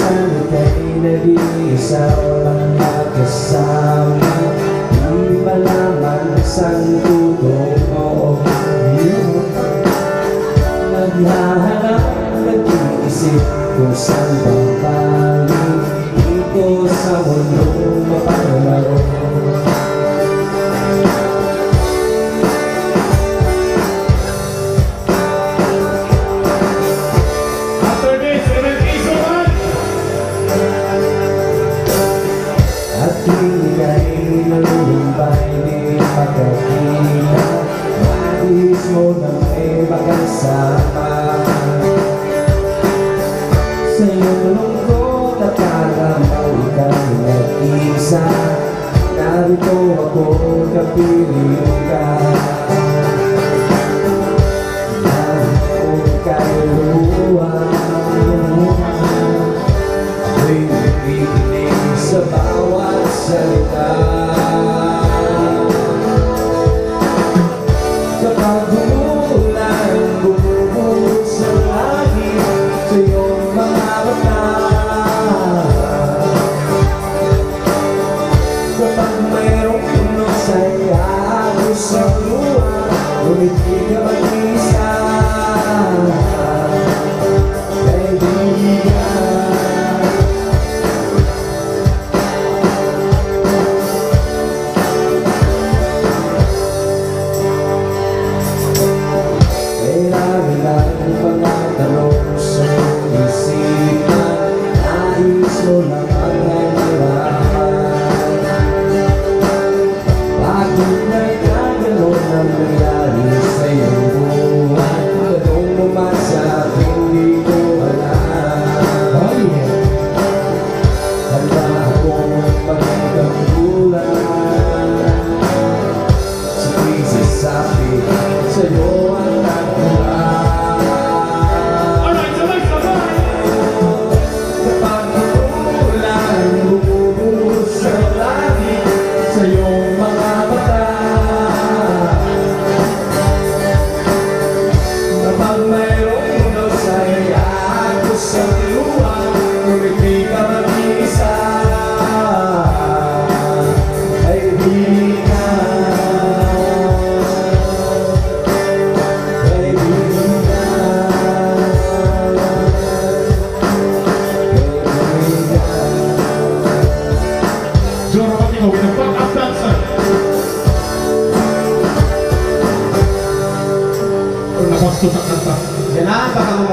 minsan ika'y nag-iisa, walang makasama. Di malaman isang tutong oo. Naghahanap, nag-iisip kung saan bang balik dito sa mundong mapaglaro. At ika'y nalulumbay, di pagkakita, nais mo na may makasama. Sa iyong lungkot at alam mo ika'y nag-isa, narito ako kapiling ka. Narito ika'y luha, ako'y nakikinig sa bawat salita. Kapag umulan, bumubuhos sa langit sa iyong mga mata. Kapag mayroong puno sa'yo ako sa luha, ngunit di ka mag-isa. Kenapa kamu